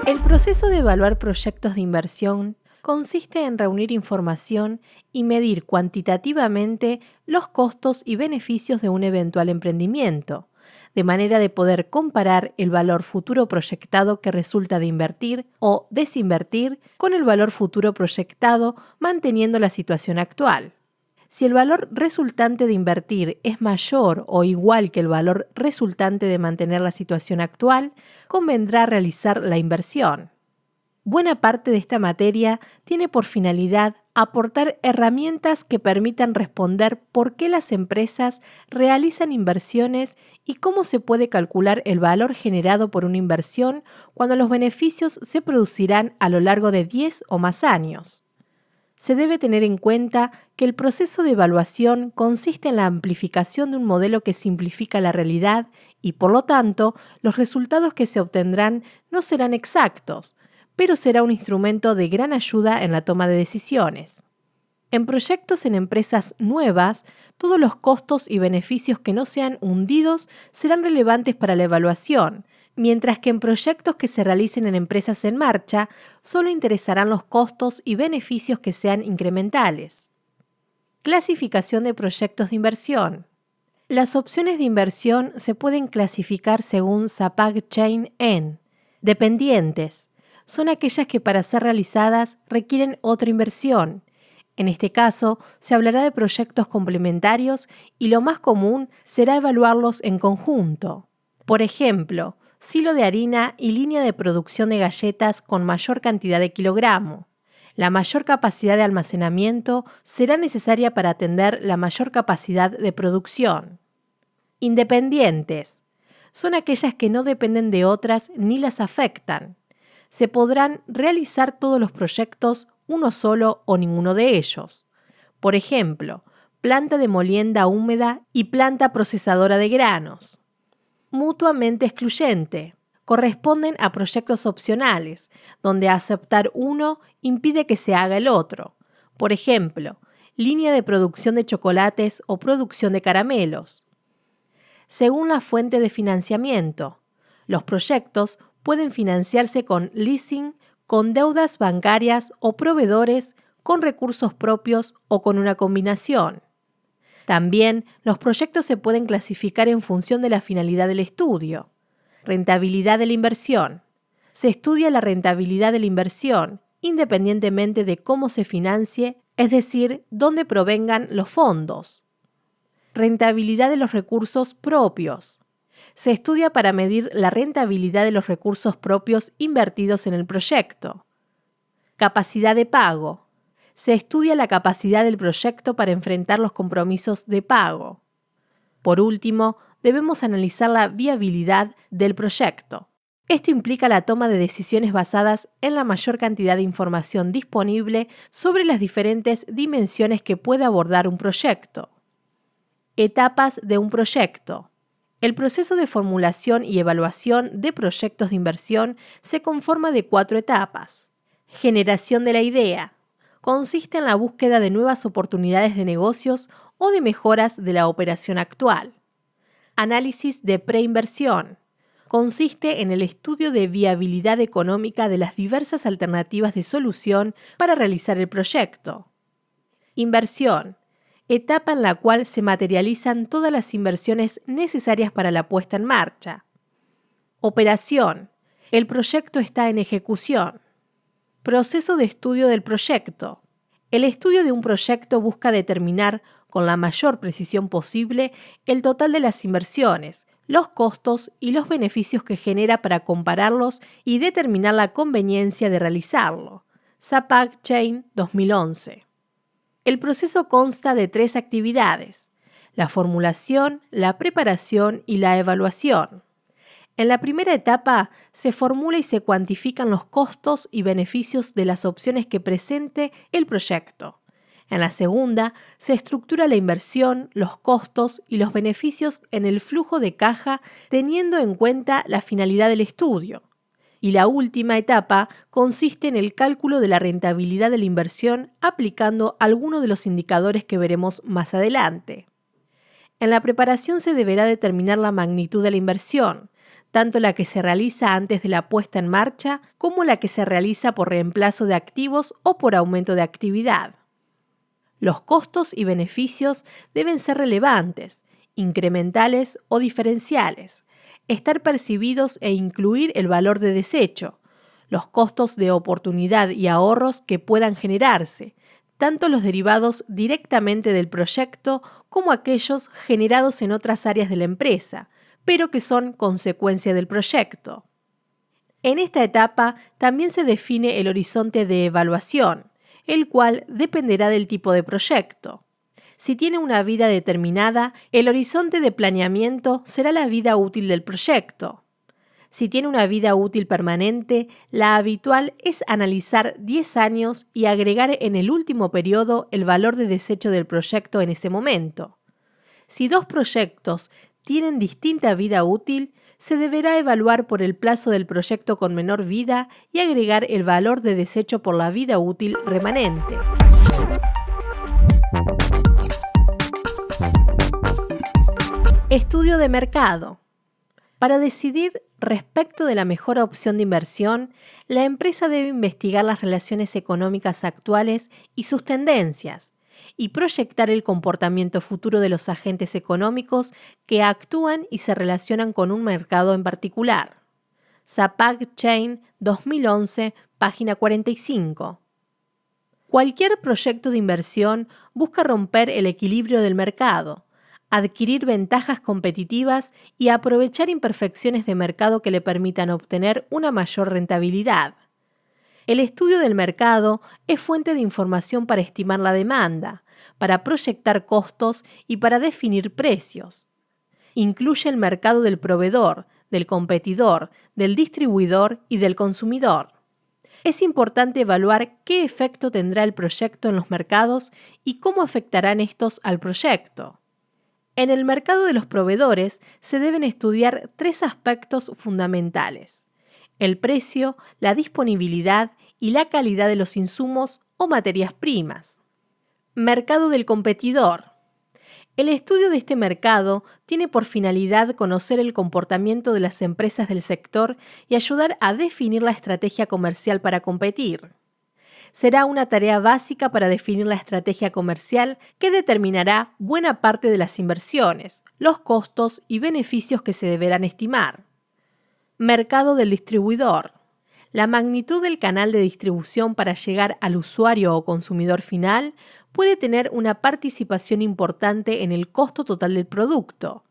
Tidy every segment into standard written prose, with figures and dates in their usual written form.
El proceso de evaluar proyectos de inversión consiste en reunir información y medir cuantitativamente los costos y beneficios de un eventual emprendimiento, de manera de poder comparar el valor futuro proyectado que resulta de invertir o desinvertir con el valor futuro proyectado manteniendo la situación actual. Si el valor resultante de invertir es mayor o igual que el valor resultante de mantener la situación actual, convendrá realizar la inversión. Buena parte de esta materia tiene por finalidad aportar herramientas que permitan responder por qué las empresas realizan inversiones y cómo se puede calcular el valor generado por una inversión cuando los beneficios se producirán a lo largo de 10 o más años. Se debe tener en cuenta que el proceso de evaluación consiste en la amplificación de un modelo que simplifica la realidad y, por lo tanto, los resultados que se obtendrán no serán exactos, pero será un instrumento de gran ayuda en la toma de decisiones. En proyectos en empresas nuevas, todos los costos y beneficios que no sean hundidos serán relevantes para la evaluación, mientras que en proyectos que se realicen en empresas en marcha, solo interesarán los costos y beneficios que sean incrementales. Clasificación de proyectos de inversión. Las opciones de inversión se pueden clasificar según Sapag Chain en dependientes. Son aquellas que para ser realizadas requieren otra inversión. En este caso, se hablará de proyectos complementarios y lo más común será evaluarlos en conjunto. Por ejemplo, silo de harina y línea de producción de galletas con mayor cantidad de kilogramo. La mayor capacidad de almacenamiento será necesaria para atender la mayor capacidad de producción. Independientes. Son aquellas que no dependen de otras ni las afectan. Se podrán realizar todos los proyectos, uno solo o ninguno de ellos. Por ejemplo, planta de molienda húmeda y planta procesadora de granos. Mutuamente excluyente. Corresponden a proyectos opcionales, donde aceptar uno impide que se haga el otro. Por ejemplo, línea de producción de chocolates o producción de caramelos. Según la fuente de financiamiento, los proyectos pueden financiarse con leasing, con deudas bancarias o proveedores, con recursos propios o con una combinación. También los proyectos se pueden clasificar en función de la finalidad del estudio. Rentabilidad de la inversión. Se estudia la rentabilidad de la inversión, independientemente de cómo se financie, es decir, dónde provengan los fondos. Rentabilidad de los recursos propios. Se estudia para medir la rentabilidad de los recursos propios invertidos en el proyecto. Capacidad de pago. Se estudia la capacidad del proyecto para enfrentar los compromisos de pago. Por último, debemos analizar la viabilidad del proyecto. Esto implica la toma de decisiones basadas en la mayor cantidad de información disponible sobre las diferentes dimensiones que puede abordar un proyecto. Etapas de un proyecto. El proceso de formulación y evaluación de proyectos de inversión se conforma de 4 etapas. Generación de la idea. Consiste en la búsqueda de nuevas oportunidades de negocios o de mejoras de la operación actual. Análisis de preinversión. Consiste en el estudio de viabilidad económica de las diversas alternativas de solución para realizar el proyecto. Inversión. Etapa en la cual se materializan todas las inversiones necesarias para la puesta en marcha. Operación. El proyecto está en ejecución. Proceso de estudio del proyecto. El estudio de un proyecto busca determinar, con la mayor precisión posible, el total de las inversiones, los costos y los beneficios que genera para compararlos y determinar la conveniencia de realizarlo. Sapag Chain 2011. El proceso consta de 3 actividades: la formulación, la preparación y la evaluación. En la primera etapa se formula y se cuantifican los costos y beneficios de las opciones que presente el proyecto. En la segunda se estructura la inversión, los costos y los beneficios en el flujo de caja teniendo en cuenta la finalidad del estudio. Y la última etapa consiste en el cálculo de la rentabilidad de la inversión aplicando algunos de los indicadores que veremos más adelante. En la preparación se deberá determinar la magnitud de la inversión, tanto la que se realiza antes de la puesta en marcha como la que se realiza por reemplazo de activos o por aumento de actividad. Los costos y beneficios deben ser relevantes, incrementales o diferenciales, estar percibidos e incluir el valor de desecho, los costos de oportunidad y ahorros que puedan generarse, tanto los derivados directamente del proyecto como aquellos generados en otras áreas de la empresa, pero que son consecuencia del proyecto. En esta etapa también se define el horizonte de evaluación, el cual dependerá del tipo de proyecto. Si tiene una vida determinada, el horizonte de planeamiento será la vida útil del proyecto. Si tiene una vida útil permanente, la habitual es analizar 10 años y agregar en el último periodo el valor de desecho del proyecto en ese momento. Si dos proyectos tienen distinta vida útil, se deberá evaluar por el plazo del proyecto con menor vida y agregar el valor de desecho por la vida útil remanente. Estudio de mercado. Para decidir respecto de la mejor opción de inversión, la empresa debe investigar las relaciones económicas actuales y sus tendencias, y proyectar el comportamiento futuro de los agentes económicos que actúan y se relacionan con un mercado en particular. Zapag-Chain, 2011, página 45. Cualquier proyecto de inversión busca romper el equilibrio del mercado, adquirir ventajas competitivas y aprovechar imperfecciones de mercado que le permitan obtener una mayor rentabilidad. El estudio del mercado es fuente de información para estimar la demanda, para proyectar costos y para definir precios. Incluye el mercado del proveedor, del competidor, del distribuidor y del consumidor. Es importante evaluar qué efecto tendrá el proyecto en los mercados y cómo afectarán estos al proyecto. En el mercado de los proveedores se deben estudiar 3 aspectos fundamentales: el precio, la disponibilidad y la calidad de los insumos o materias primas. Mercado del competidor. El estudio de este mercado tiene por finalidad conocer el comportamiento de las empresas del sector y ayudar a definir la estrategia comercial para competir. Será una tarea básica para definir la estrategia comercial que determinará buena parte de las inversiones, los costos y beneficios que se deberán estimar. Mercado del distribuidor. La magnitud del canal de distribución para llegar al usuario o consumidor final puede tener una participación importante en el costo total del producto.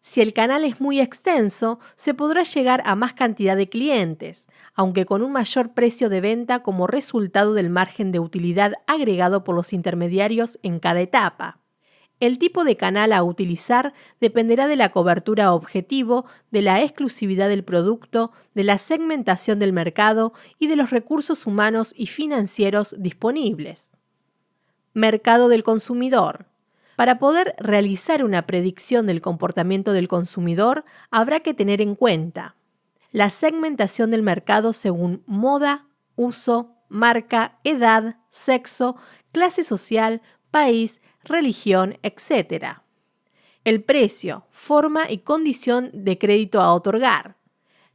Si el canal es muy extenso, se podrá llegar a más cantidad de clientes, aunque con un mayor precio de venta como resultado del margen de utilidad agregado por los intermediarios en cada etapa. El tipo de canal a utilizar dependerá de la cobertura objetivo, de la exclusividad del producto, de la segmentación del mercado y de los recursos humanos y financieros disponibles. Mercado del consumidor. Para poder realizar una predicción del comportamiento del consumidor, habrá que tener en cuenta la segmentación del mercado según moda, uso, marca, edad, sexo, clase social, país, religión, etc. El precio, forma y condición de crédito a otorgar.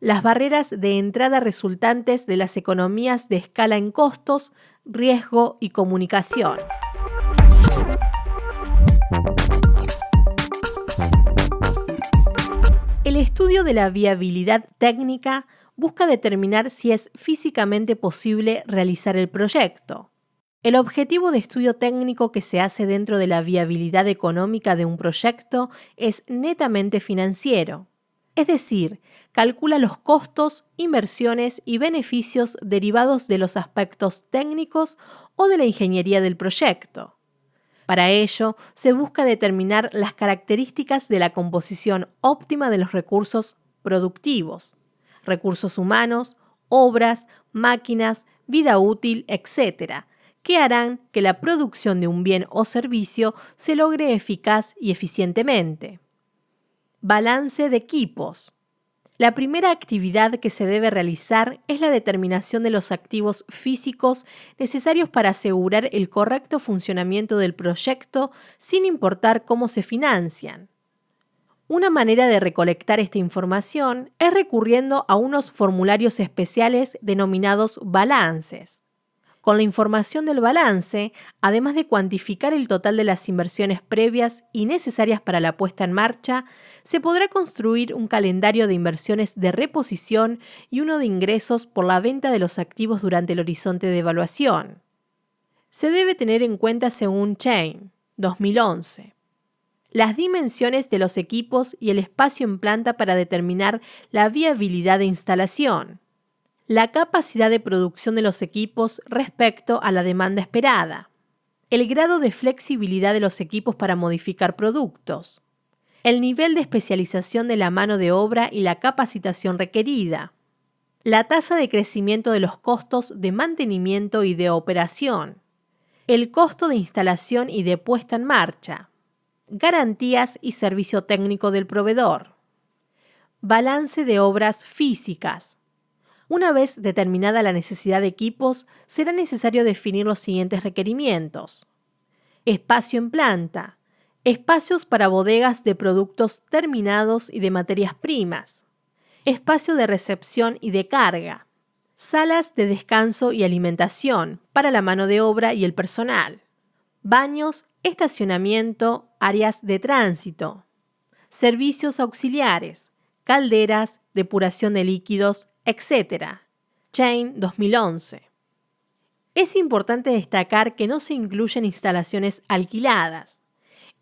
Las barreras de entrada resultantes de las economías de escala en costos, riesgo y comunicación. El estudio de la viabilidad técnica busca determinar si es físicamente posible realizar el proyecto. El objetivo de estudio técnico que se hace dentro de la viabilidad económica de un proyecto es netamente financiero. Es decir, calcula los costos, inversiones y beneficios derivados de los aspectos técnicos o de la ingeniería del proyecto. Para ello, se busca determinar las características de la composición óptima de los recursos productivos, recursos humanos, obras, máquinas, vida útil, etc., que harán que la producción de un bien o servicio se logre eficaz y eficientemente. Balance de equipos. La primera actividad que se debe realizar es la determinación de los activos físicos necesarios para asegurar el correcto funcionamiento del proyecto sin importar cómo se financian. Una manera de recolectar esta información es recurriendo a unos formularios especiales denominados balances. Con la información del balance, además de cuantificar el total de las inversiones previas y necesarias para la puesta en marcha, se podrá construir un calendario de inversiones de reposición y uno de ingresos por la venta de los activos durante el horizonte de evaluación. Se debe tener en cuenta según Chain, 2011. Las dimensiones de los equipos y el espacio en planta para determinar la viabilidad de instalación. La capacidad de producción de los equipos respecto a la demanda esperada. El grado de flexibilidad de los equipos para modificar productos. El nivel de especialización de la mano de obra y la capacitación requerida. La tasa de crecimiento de los costos de mantenimiento y de operación. El costo de instalación y de puesta en marcha. Garantías y servicio técnico del proveedor. Balance de obras físicas. Una vez determinada la necesidad de equipos, será necesario definir los siguientes requerimientos. Espacio en planta. Espacios para bodegas de productos terminados y de materias primas. Espacio de recepción y de carga. Salas de descanso y alimentación para la mano de obra y el personal. Baños, estacionamiento, áreas de tránsito. Servicios auxiliares, calderas, depuración de líquidos, etc. Chain 2011. Es importante destacar que no se incluyen instalaciones alquiladas.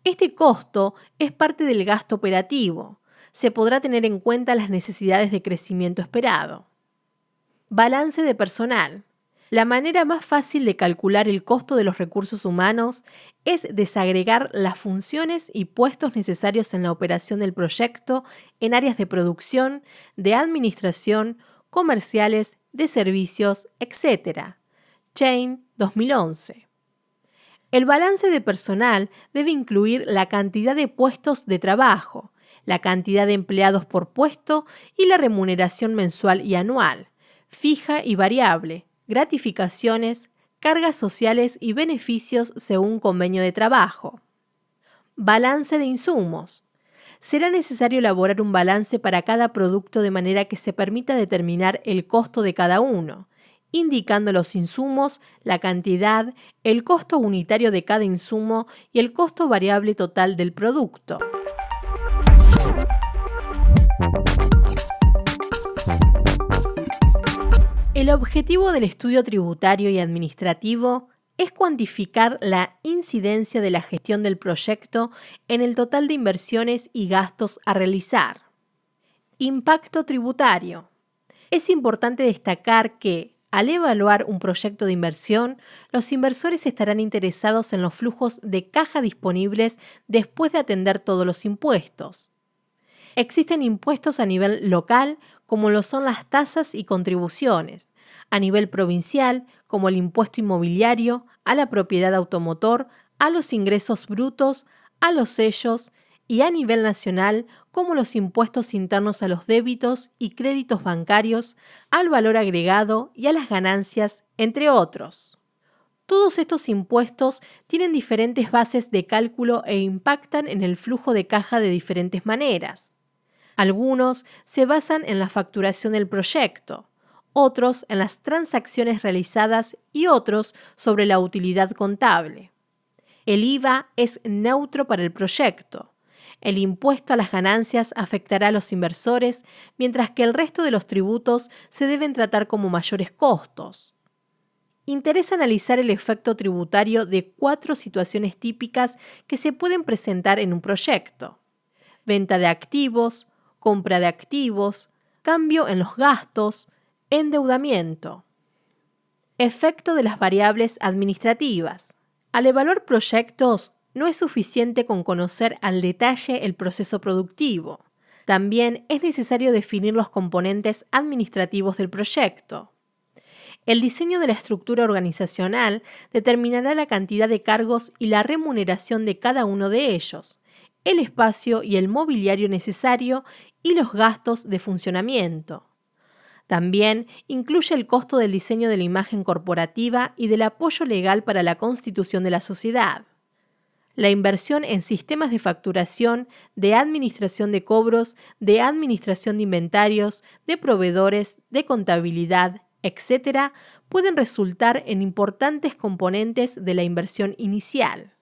Este costo es parte del gasto operativo. Se podrá tener en cuenta las necesidades de crecimiento esperado. Balance de personal. La manera más fácil de calcular el costo de los recursos humanos es desagregar las funciones y puestos necesarios en la operación del proyecto en áreas de producción, de administración, comerciales, de servicios, etc. Chain 2011. El balance de personal debe incluir la cantidad de puestos de trabajo, la cantidad de empleados por puesto y la remuneración mensual y anual, fija y variable, gratificaciones, cargas sociales y beneficios según convenio de trabajo. Balance de insumos. Será necesario elaborar un balance para cada producto de manera que se permita determinar el costo de cada uno, indicando los insumos, la cantidad, el costo unitario de cada insumo y el costo variable total del producto. El objetivo del estudio tributario y administrativo es cuantificar la incidencia de la gestión del proyecto en el total de inversiones y gastos a realizar. Impacto tributario. Es importante destacar que, al evaluar un proyecto de inversión, los inversores estarán interesados en los flujos de caja disponibles después de atender todos los impuestos. Existen impuestos a nivel local, como lo son las tasas y contribuciones, a nivel provincial, como el impuesto inmobiliario, a la propiedad automotor, a los ingresos brutos, a los sellos, y a nivel nacional, como los impuestos internos a los débitos y créditos bancarios, al valor agregado y a las ganancias, entre otros. Todos estos impuestos tienen diferentes bases de cálculo e impactan en el flujo de caja de diferentes maneras. Algunos se basan en la facturación del proyecto, otros en las transacciones realizadas y otros sobre la utilidad contable. El IVA es neutro para el proyecto. El impuesto a las ganancias afectará a los inversores, mientras que el resto de los tributos se deben tratar como mayores costos. Interesa analizar el efecto tributario de 4 situaciones típicas que se pueden presentar en un proyecto: venta de activos, compra de activos, cambio en los gastos, endeudamiento. Efecto de las variables administrativas. Al evaluar proyectos, no es suficiente con conocer al detalle el proceso productivo. También es necesario definir los componentes administrativos del proyecto. El diseño de la estructura organizacional determinará la cantidad de cargos y la remuneración de cada uno de ellos. el espacio y el mobiliario necesario y los gastos de funcionamiento. También incluye el costo del diseño de la imagen corporativa y del apoyo legal para la constitución de la sociedad. La inversión en sistemas de facturación, de administración de cobros, de administración de inventarios, de proveedores, de contabilidad, etc., pueden resultar en importantes componentes de la inversión inicial.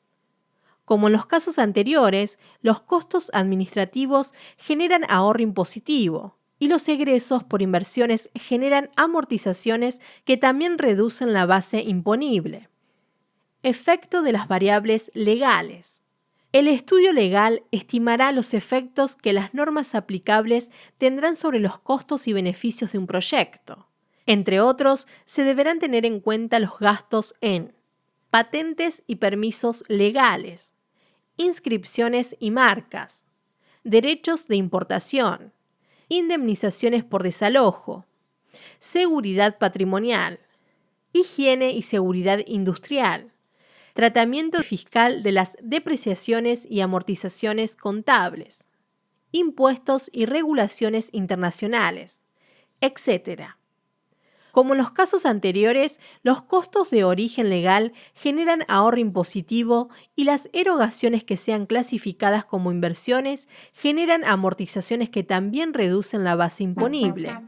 Como en los casos anteriores, los costos administrativos generan ahorro impositivo y los egresos por inversiones generan amortizaciones que también reducen la base imponible. Efecto de las variables legales. El estudio legal estimará los efectos que las normas aplicables tendrán sobre los costos y beneficios de un proyecto. Entre otros, se deberán tener en cuenta los gastos en patentes y permisos legales, inscripciones y marcas, derechos de importación, indemnizaciones por desalojo, seguridad patrimonial, higiene y seguridad industrial, tratamiento fiscal de las depreciaciones y amortizaciones contables, impuestos y regulaciones internacionales, etc. Como en los casos anteriores, los costos de origen legal generan ahorro impositivo y las erogaciones que sean clasificadas como inversiones generan amortizaciones que también reducen la base imponible.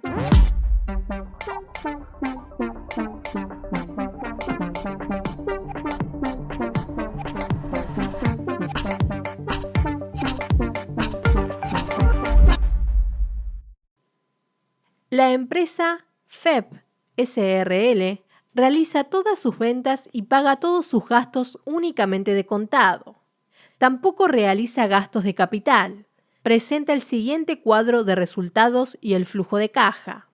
La empresa FEP SRL realiza todas sus ventas y paga todos sus gastos únicamente de contado. Tampoco realiza gastos de capital. Presenta el siguiente cuadro de resultados y el flujo de caja.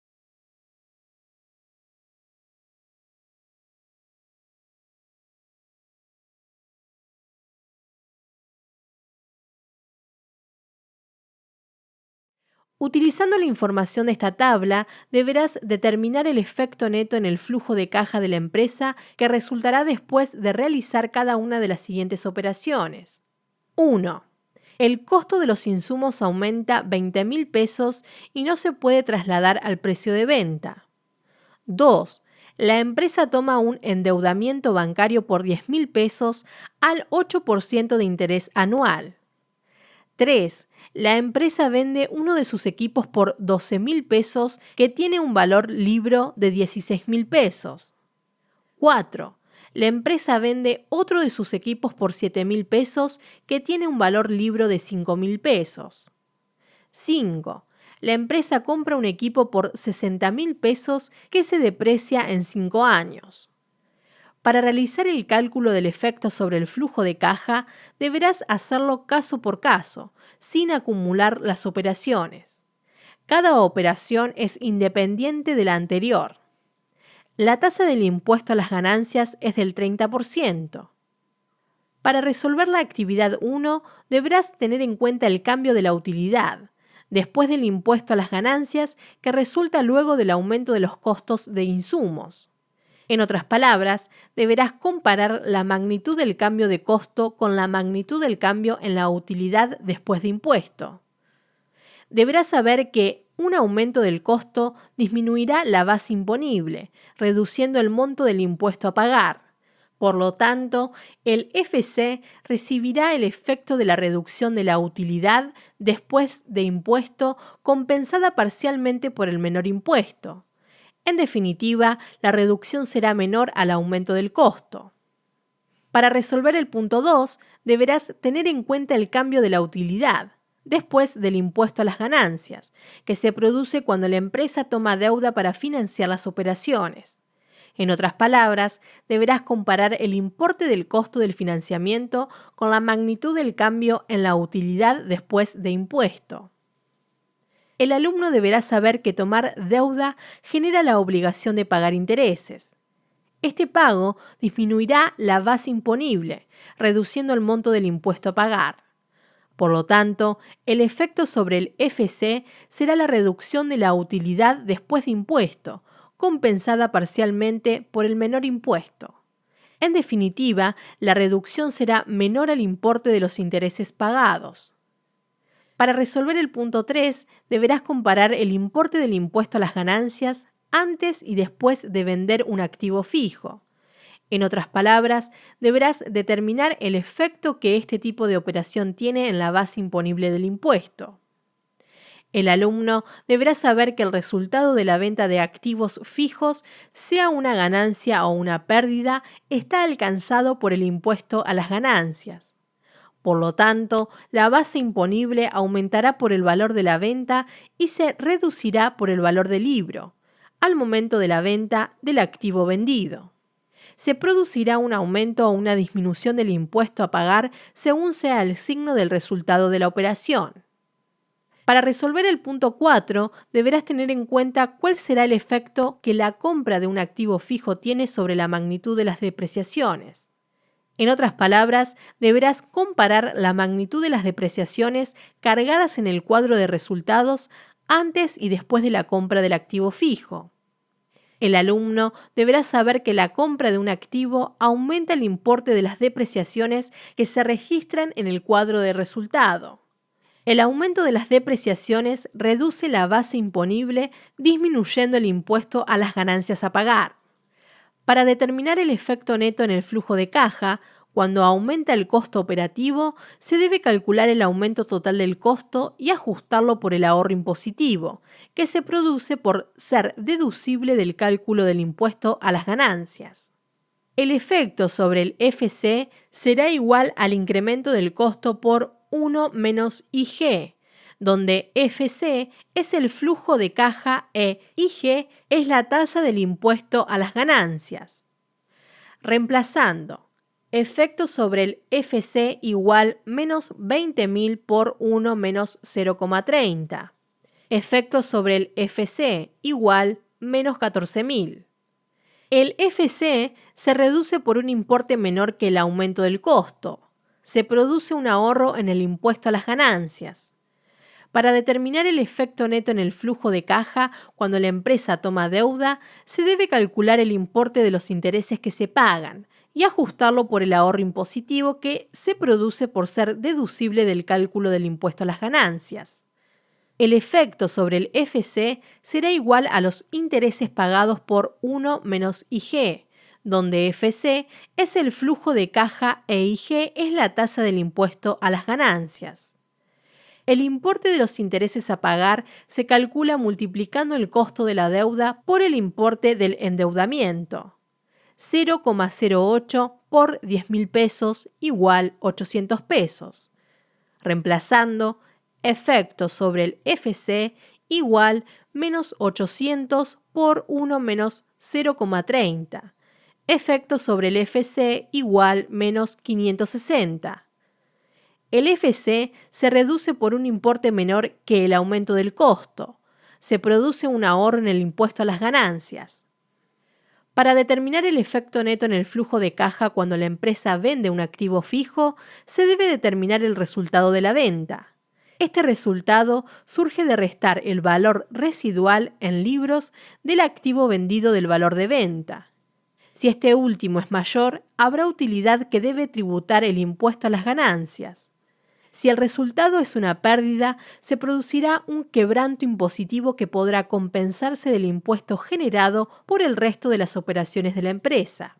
Utilizando la información de esta tabla, deberás determinar el efecto neto en el flujo de caja de la empresa que resultará después de realizar cada una de las siguientes operaciones. 1. El costo de los insumos aumenta 20.000 pesos y no se puede trasladar al precio de venta. 2. La empresa toma un endeudamiento bancario por 10.000 pesos al 8% de interés anual. 3. La empresa vende uno de sus equipos por 12.000 pesos que tiene un valor libro de 16.000 pesos. 4. La empresa vende otro de sus equipos por 7.000 pesos que tiene un valor libro de 5.000 pesos. 5. La empresa compra un equipo por 60.000 pesos que se deprecia en 5 años. Para realizar el cálculo del efecto sobre el flujo de caja, deberás hacerlo caso por caso, sin acumular las operaciones. Cada operación es independiente de la anterior. La tasa del impuesto a las ganancias es del 30%. Para resolver la actividad 1, deberás tener en cuenta el cambio de la utilidad, después del impuesto a las ganancias que resulta luego del aumento de los costos de insumos. En otras palabras, deberás comparar la magnitud del cambio de costo con la magnitud del cambio en la utilidad después de impuesto. Deberás saber que un aumento del costo disminuirá la base imponible, reduciendo el monto del impuesto a pagar. Por lo tanto, el FC recibirá el efecto de la reducción de la utilidad después de impuesto compensada parcialmente por el menor impuesto. En definitiva, la reducción será menor al aumento del costo. Para resolver el punto 2, deberás tener en cuenta el cambio de la utilidad, después del impuesto a las ganancias, que se produce cuando la empresa toma deuda para financiar las operaciones. En otras palabras, deberás comparar el importe del costo del financiamiento con la magnitud del cambio en la utilidad después de impuesto. El alumno deberá saber que tomar deuda genera la obligación de pagar intereses. Este pago disminuirá la base imponible, reduciendo el monto del impuesto a pagar. Por lo tanto, el efecto sobre el FC será la reducción de la utilidad después de impuesto, compensada parcialmente por el menor impuesto. En definitiva, la reducción será menor al importe de los intereses pagados. Para resolver el punto 3, deberás comparar el importe del impuesto a las ganancias antes y después de vender un activo fijo. En otras palabras, deberás determinar el efecto que este tipo de operación tiene en la base imponible del impuesto. El alumno deberá saber que el resultado de la venta de activos fijos, sea una ganancia o una pérdida, está alcanzado por el impuesto a las ganancias. Por lo tanto, la base imponible aumentará por el valor de la venta y se reducirá por el valor del libro, al momento de la venta del activo vendido. Se producirá un aumento o una disminución del impuesto a pagar según sea el signo del resultado de la operación. Para resolver el punto 4, deberás tener en cuenta cuál será el efecto que la compra de un activo fijo tiene sobre la magnitud de las depreciaciones. En otras palabras, deberás comparar la magnitud de las depreciaciones cargadas en el cuadro de resultados antes y después de la compra del activo fijo. El alumno deberá saber que la compra de un activo aumenta el importe de las depreciaciones que se registran en el cuadro de resultado. El aumento de las depreciaciones reduce la base imponible, disminuyendo el impuesto a las ganancias a pagar. Para determinar el efecto neto en el flujo de caja, cuando aumenta el costo operativo, se debe calcular el aumento total del costo y ajustarlo por el ahorro impositivo, que se produce por ser deducible del cálculo del impuesto a las ganancias. El efecto sobre el FC será igual al incremento del costo por 1 menos IG, donde FC es el flujo de caja e IG es la tasa del impuesto a las ganancias. Reemplazando, efecto sobre el FC igual menos 20.000 por 1 menos 0,30. Efecto sobre el FC igual menos 14.000. El FC se reduce por un importe menor que el aumento del costo. Se produce un ahorro en el impuesto a las ganancias. Para determinar el efecto neto en el flujo de caja cuando la empresa toma deuda, se debe calcular el importe de los intereses que se pagan y ajustarlo por el ahorro impositivo que se produce por ser deducible del cálculo del impuesto a las ganancias. El efecto sobre el FC será igual a los intereses pagados por 1 menos IG, donde FC es el flujo de caja e IG es la tasa del impuesto a las ganancias. El importe de los intereses a pagar se calcula multiplicando el costo de la deuda por el importe del endeudamiento. 0,08 por 10.000 pesos igual 800 pesos. Reemplazando, efecto sobre el FC igual menos 800 por 1 menos 0,30. Efecto sobre el FC igual menos 560. El FC se reduce por un importe menor que el aumento del costo. Se produce un ahorro en el impuesto a las ganancias. Para determinar el efecto neto en el flujo de caja cuando la empresa vende un activo fijo, se debe determinar el resultado de la venta. Este resultado surge de restar el valor residual en libros del activo vendido del valor de venta. Si este último es mayor, habrá utilidad que debe tributar el impuesto a las ganancias. Si el resultado es una pérdida, se producirá un quebranto impositivo que podrá compensarse del impuesto generado por el resto de las operaciones de la empresa.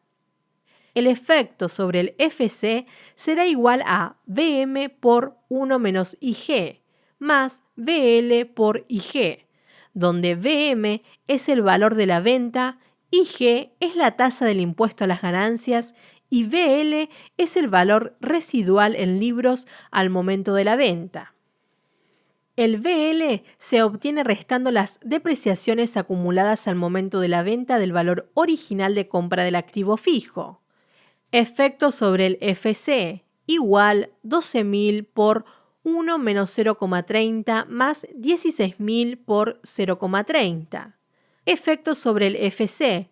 El efecto sobre el FC será igual a VM por 1 menos IG más VL por IG, donde VM es el valor de la venta, IG es la tasa del impuesto a las ganancias y VL es el valor residual en libros al momento de la venta. El VL se obtiene restando las depreciaciones acumuladas al momento de la venta del valor original de compra del activo fijo. Efecto sobre el FC igual 12.000 por 1 menos 0,30 más 16.000 por 0,30. Efecto sobre el FC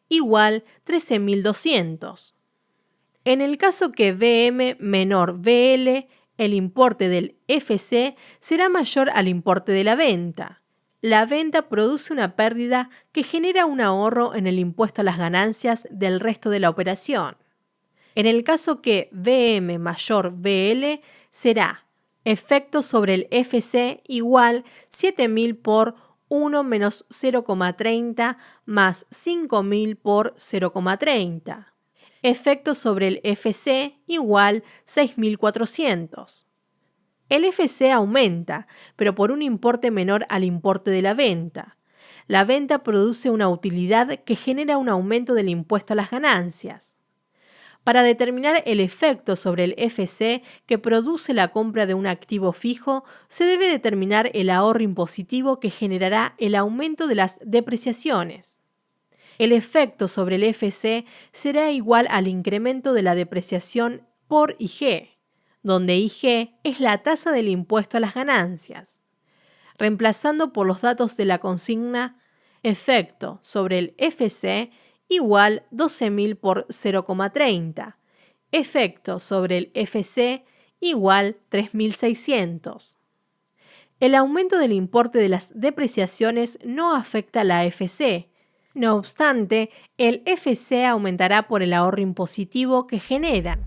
igual 13.200. En el caso que VM menor VL, el importe del FC será mayor al importe de la venta. La venta produce una pérdida que genera un ahorro en el impuesto a las ganancias del resto de la operación. En el caso que VM mayor BL será efecto sobre el FC igual 7000 por 1 menos 0,30 más 5000 por 0,30. Efecto sobre el FC igual 6400. El FC aumenta, pero por un importe menor al importe de la venta. La venta produce una utilidad que genera un aumento del impuesto a las ganancias. Para determinar el efecto sobre el FC que produce la compra de un activo fijo, se debe determinar el ahorro impositivo que generará el aumento de las depreciaciones. El efecto sobre el FC será igual al incremento de la depreciación por IG, donde IG es la tasa del impuesto a las ganancias. Reemplazando por los datos de la consigna, efecto sobre el FC igual 12.000 por 0,30. Efecto sobre el FC igual 3.600. El aumento del importe de las depreciaciones no afecta a la FC. No obstante, el FC aumentará por el ahorro impositivo que generan.